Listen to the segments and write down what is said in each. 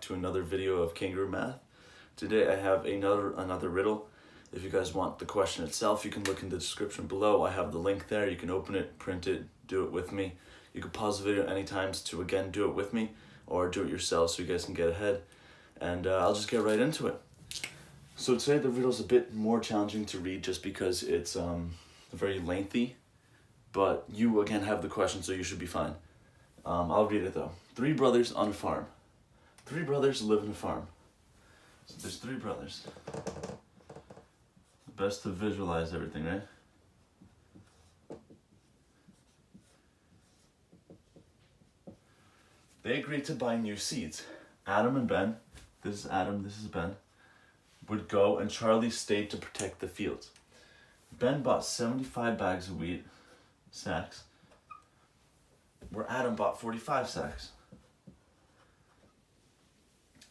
to another video of Kangaroo Math. Today I have another riddle. If you guys want the question itself, you can look in the description below. I have the link there. You can open it, print it, do it with me. You can pause the video any times to again do it with me, or do it yourself so you guys can get ahead. And I'll just get right into it. So today the riddle's a bit more challenging to read just because it's very lengthy, but you again have the question, so you should be fine. I'll read it though. 3 brothers on a farm. 3 brothers live in a farm. So there's 3 brothers. Best to visualize everything, right? They agreed to buy new seeds. Adam and Ben, this is Adam, this is Ben, would go, and Charlie stayed to protect the fields. Ben bought 75 bags of wheat, sacks, where Adam bought 45 sacks.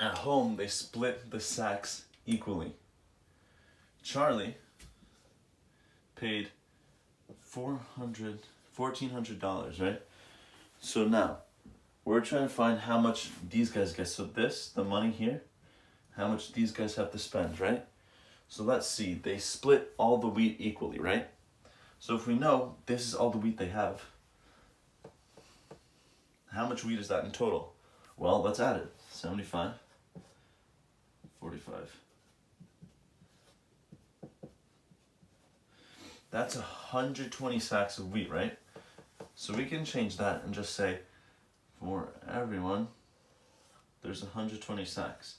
At home, they split the sacks equally. Charlie paid $1,400, right? So now, we're trying to find how much these guys get. So this, the money here, how much these guys have to spend, right? So let's see, they split all the wheat equally, right? So if we know this is all the wheat they have, how much wheat is that in total? Well, let's add it. 75, 45. That's 120 sacks of wheat, right? So we can change that and just say, for everyone, there's 120 sacks.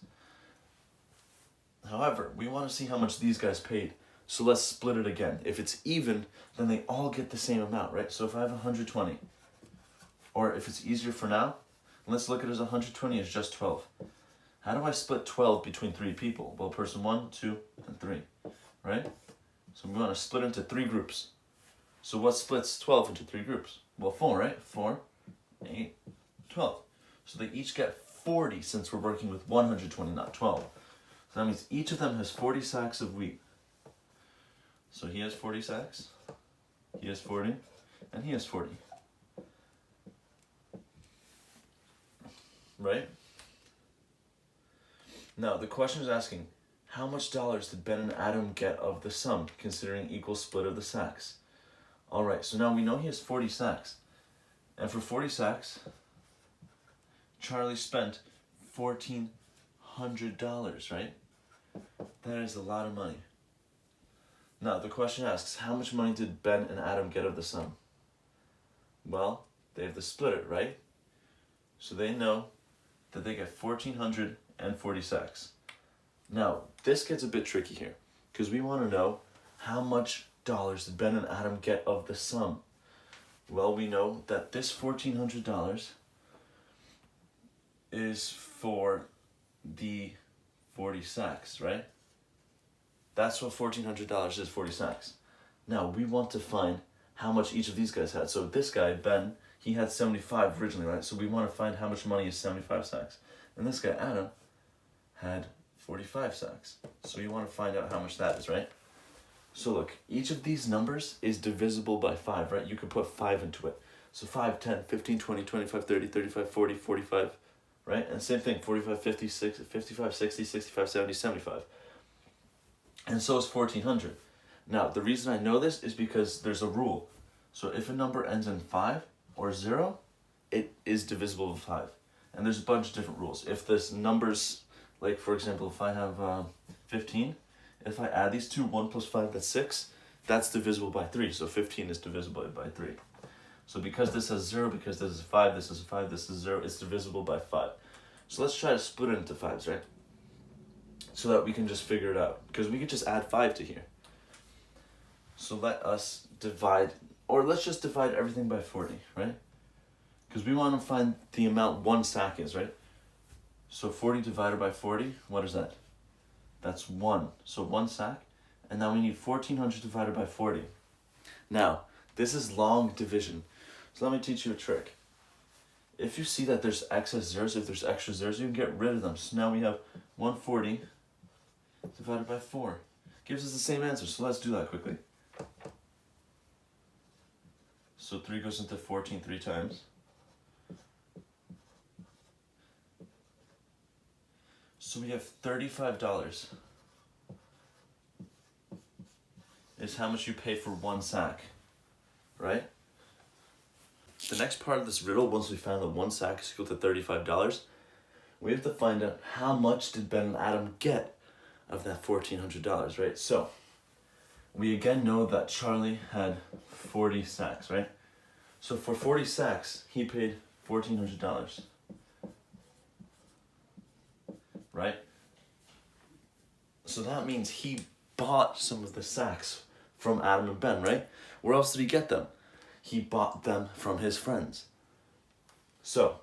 However, we want to see how much these guys paid. So let's split it again. If it's even, then they all get the same amount, right? So if I have 120, or if it's easier for now, let's look at it as 120 is just 12. How do I split 12 between 3 people? Well, person 1, 2, and 3, right? So we want to split into 3 groups. So what splits 12 into 3 groups? Well, 4, right? 4, 8, 12. So they each get 40 since we're working with 120, not 12. So that means each of them has 40 sacks of wheat. So he has 40 sacks, he has 40, and he has 40. Right? Now, the question is asking, how much dollars did Ben and Adam get of the sum, considering equal split of the sacks? Alright, so now we know he has 40 sacks. And for 40 sacks, Charlie spent $1,400, right? That is a lot of money. Now, the question asks, how much money did Ben and Adam get of the sum? Well, they have to split it, right? So they know that they get 1,440 sacks. Now, this gets a bit tricky here, because we want to know how much dollars did Ben and Adam get of the sum. Well, we know that this $1,400 is for the 40 sacks, right? That's what $1,400 is, 40 sacks. Now, we want to find how much each of these guys had. So this guy, Ben, he had 75 originally, right? So we want to find how much money is 75 sacks. And this guy, Adam, had 45 sacks. So we want to find out how much that is, right? So look, each of these numbers is divisible by 5, right? You can put 5 into it. So 5, 10, 15, 20, 25, 30, 35, 40, 45, right? And same thing, 45, 50, 60, 55, 60, 65, 70, 75. And so is 1,400. Now, the reason I know this is because there's a rule. So if a number ends in 5 or 0, it is divisible by 5. And there's a bunch of different rules. If this number's, like for example, if I have 15, if I add these two, 1 plus 5, that's 6, that's divisible by 3. So 15 is divisible by 3. So because this has 0, because this is 5, this is 5, this is 0, it's divisible by 5. So let's try to split it into 5s, right? So that we can just figure it out. Because we could just add 5 to here. So let us divide, or let's just divide everything by 40, right? Because we want to find the amount 1 sack is, right? So 40 divided by 40, what is that? That's 1. So 1 sack. And now we need 1,400 divided by 40. Now, this is long division. So let me teach you a trick. If you see that there's excess zeros, if there's extra zeros, you can get rid of them. So now we have 140 divided by 4. Gives us the same answer. So let's do that quickly. So 3 goes into 14 3 times. So we have $35 is how much you pay for one sack, right? The next part of this riddle, once we found that one sack is equal to $35, we have to find out how much did Ben and Adam get of that $1,400, right? So we again know that Charlie had 40 sacks, right? So for 40 sacks, he paid $1,400, right? So that means he bought some of the sacks from Adam and Ben, right? Where else did he get them? He bought them from his friends. So,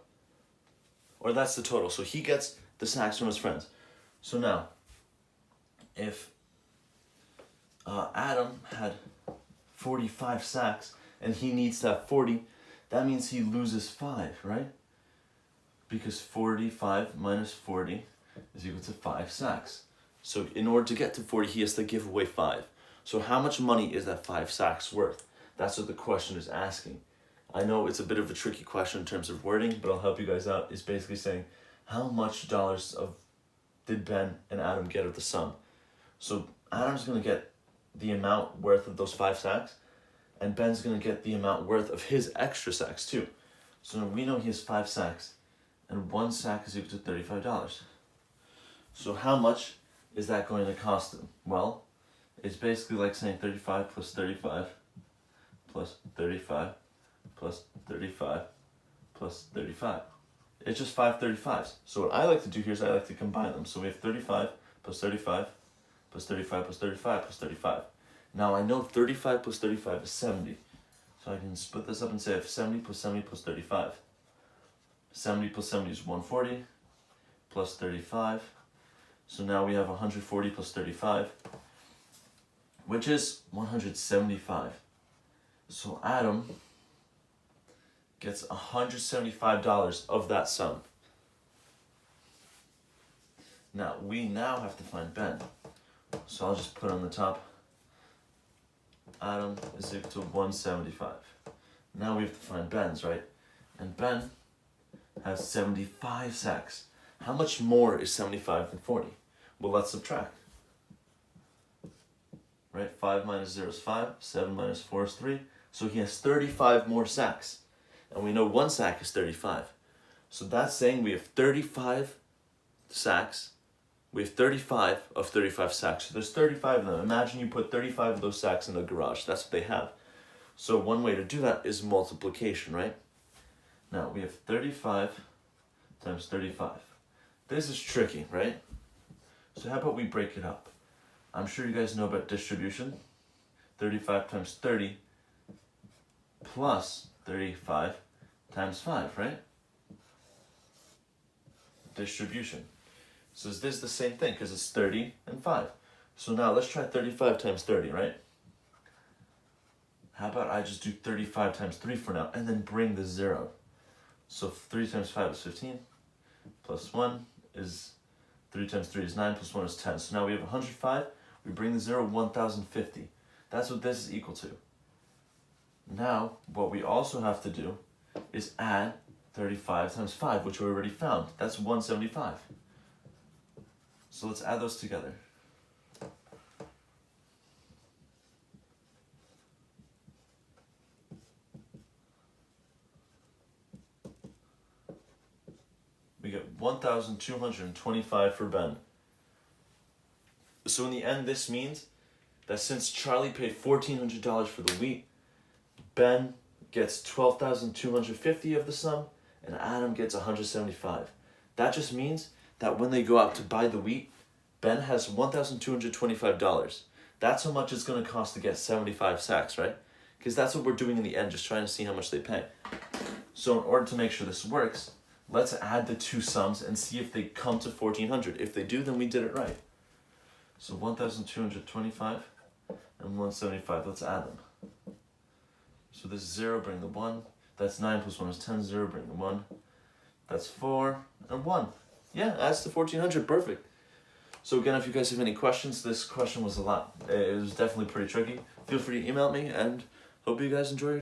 or that's the total. So he gets the sacks from his friends. So now, if Adam had 45 sacks and he needs to have 40, that means he loses 5, right? Because 45 minus 40 is equal to 5 sacks. So in order to get to 40, he has to give away 5. So how much money is that 5 sacks worth? That's what the question is asking. I know it's a bit of a tricky question in terms of wording, but I'll help you guys out. It's basically saying, how much dollars did Ben and Adam get of the sum? So Adam's going to get the amount worth of those 5 sacks, and Ben's going to get the amount worth of his extra sacks too. So we know he has 5 sacks, and 1 sack is equal to $35. So how much is that going to cost him? Well, it's basically like saying 35 plus 35 plus 35 plus 35 plus 35. It's just 5 35s. So what I like to do here is I like to combine them. So we have 35 plus 35 plus 35 plus 35 plus 35. Now I know 35 plus 35 is 70. So I can split this up and say I have 70 plus 70 plus 35. 70 plus 70 is 140 plus 35. So now we have 140 plus 35, which is 175. So Adam gets $175 of that sum. Now, we now have to find Ben. So I'll just put on the top, Adam is equal to 175. Now we have to find Ben's, right? And Ben has 75 sacks. How much more is 75 than 40? Well, let's subtract. Right, 5 minus 0 is 5, 7 minus 4 is 3. So he has 35 more sacks. And we know 1 sack is 35. So that's saying we have 35 sacks. We have 35 of 35 sacks. So there's 35 of them. Imagine you put 35 of those sacks in the garage. That's what they have. So one way to do that is multiplication, right? Now we have 35 times 35. This is tricky, right? So how about we break it up? I'm sure you guys know about distribution. 35 times 30 plus 35 times 5, right? Distribution. So is this the same thing? Because it's 30 and 5. So now let's try 35 times 30, right? How about I just do 35 times 3 for now, and then bring the 0. So 3 times 5 is 15, plus 1 is 3 times 3 is 9, plus 1 is 10. So now we have 105, we bring the 0, 1050. That's what this is equal to. Now, what we also have to do is add 35 times 5, which we already found. That's 175. So let's add those together. We get 1,225 for Ben. So in the end, this means that since Charlie paid $1,400 for the wheat, Ben gets 12,250 of the sum, and Adam gets 175. That just means that when they go out to buy the wheat, Ben has $1,225. That's how much it's going to cost to get 75 sacks, right? Because that's what we're doing in the end, just trying to see how much they pay. So in order to make sure this works, let's add the two sums and see if they come to 1,400. If they do, then we did it right. So 1,225 and 175, let's add them. So this 0, bring the 1. That's 9 plus 1 is 10, 0, bring the 1. That's 4 and 1. Yeah, adds to 1,400, perfect. So again, if you guys have any questions, this question was it was definitely pretty tricky. Feel free to email me, and hope you guys enjoy your